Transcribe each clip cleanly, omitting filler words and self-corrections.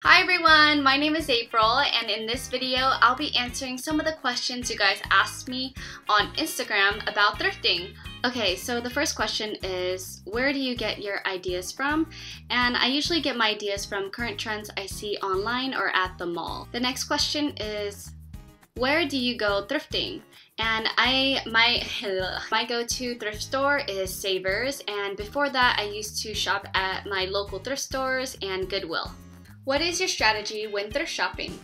Hi everyone, my name is April, and in this video I'll be answering some of the questions you guys asked me on Instagram about thrifting. Okay, so the first question is, where do you get your ideas from? And I usually get my ideas from current trends I see online or at the mall. The next question is, where do you go thrifting? And my go-to thrift store is Serger's, and before that I used to shop at my local thrift stores and Goodwill. What is your strategy when thrift shopping?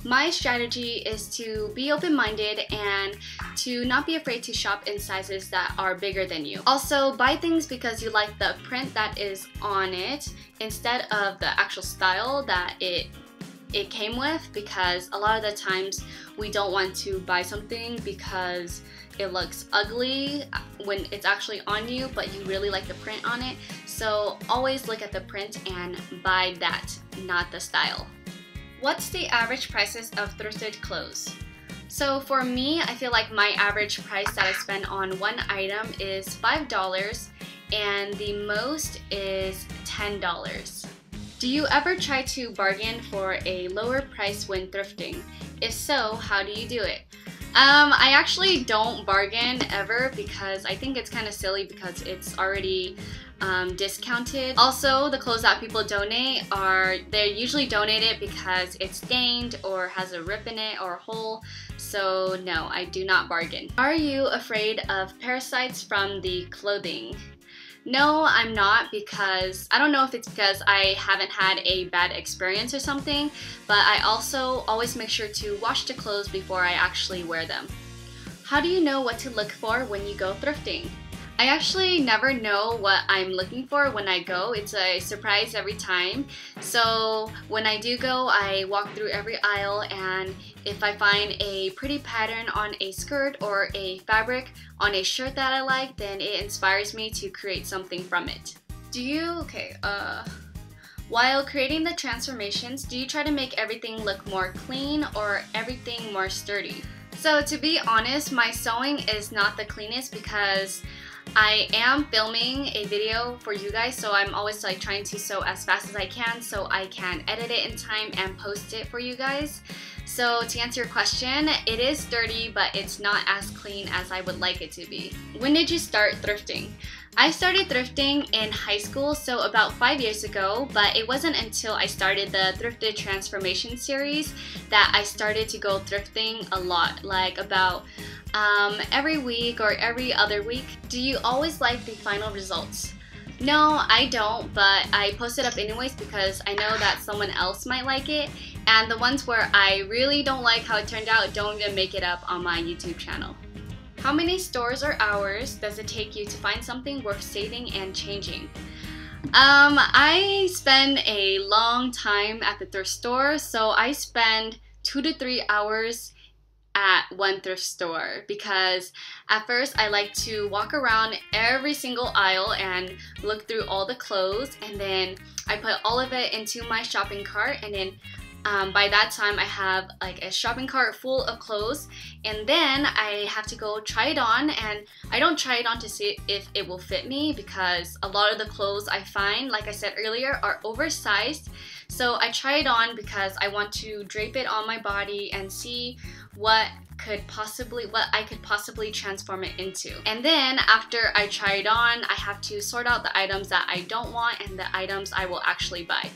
My strategy is to be open-minded and to not be afraid to shop in sizes that are bigger than you. Also, buy things because you like the print that is on it instead of the actual style that it came with, because a lot of the times we don't want to buy something because it looks ugly when it's actually on you, but you really like the print on it. So always look at the print and buy that, not the style. What's the average prices of thrifted clothes? So for me, I feel like my average price that I spend on one item is $5 and the most is $10. Do you ever try to bargain for a lower price when thrifting? If so, how do you do it? I actually don't bargain ever because I think it's kind of silly because it's already discounted. Also, the clothes that people donate they're usually donated because it's stained or has a rip in it or a hole. So no, I do not bargain. Are you afraid of parasites from the clothing? No, I'm not, because I don't know if it's because I haven't had a bad experience or something, but I also always make sure to wash the clothes before I actually wear them. How do you know what to look for when you go thrifting? I actually never know what I'm looking for when I go. It's a surprise every time. So when I do go, I walk through every aisle, and if I find a pretty pattern on a skirt or a fabric on a shirt that I like, then it inspires me to create something from it. While creating the transformations, do you try to make everything look more clean or everything more sturdy? So to be honest, my sewing is not the cleanest because I am filming a video for you guys, so I'm always like trying to sew as fast as I can so I can edit it in time and post it for you guys. So to answer your question, it is dirty, but it's not as clean as I would like it to be. When did you start thrifting? I started thrifting in high school, so about 5 years ago, but it wasn't until I started the Thrifted Transformations series that I started to go thrifting a lot, like about every week or every other week. Do you always like the final results? No, I don't, but I post it up anyways because I know that someone else might like it, and the ones where I really don't like how it turned out don't even make it up on my YouTube channel. How many stores or hours does it take you to find something worth saving and changing? I spend a long time at the thrift store, so I spend 2 to 3 hours at one thrift store because at first I like to walk around every single aisle and look through all the clothes, and then I put all of it into my shopping cart, and then by that time I have like a shopping cart full of clothes, and then I have to go try it on, and I don't try it on to see if it will fit me because a lot of the clothes I find, like I said earlier, are oversized. So I try it on because I want to drape it on my body and see what I could possibly transform it into. And then after I try it on, I have to sort out the items that I don't want and the items I will actually buy.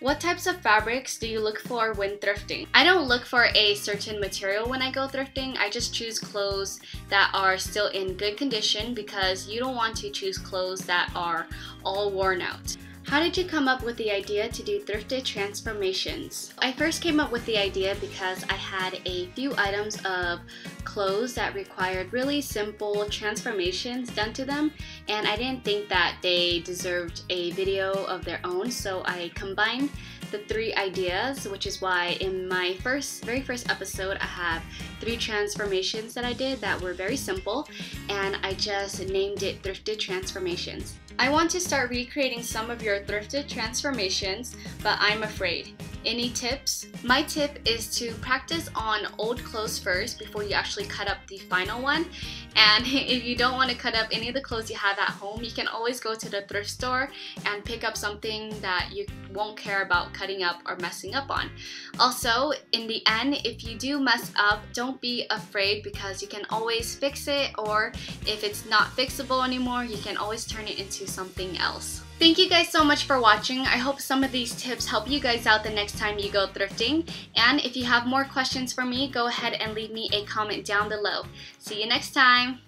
What types of fabrics do you look for when thrifting? I don't look for a certain material when I go thrifting. I just choose clothes that are still in good condition because you don't want to choose clothes that are all worn out. How did you come up with the idea to do Thrifted Transformations? I first came up with the idea because I had a few items of clothes that required really simple transformations done to them, and I didn't think that they deserved a video of their own, so I combined the 3 ideas, which is why in my very first episode I have 3 transformations that I did that were very simple, and I just named it Thrifted Transformations. I want to start recreating some of your thrifted transformations, but I'm afraid. Any tips? My tip is to practice on old clothes first before you actually cut up the final one. And if you don't want to cut up any of the clothes you have at home, you can always go to the thrift store and pick up something that you won't care about cutting up or messing up on. Also, in the end, if you do mess up, don't be afraid because you can always fix it, or if it's not fixable anymore, you can always turn it into something else. Thank you guys so much for watching. I hope some of these tips help you guys out the next time you go thrifting. And if you have more questions for me, go ahead and leave me a comment down below. See you next time.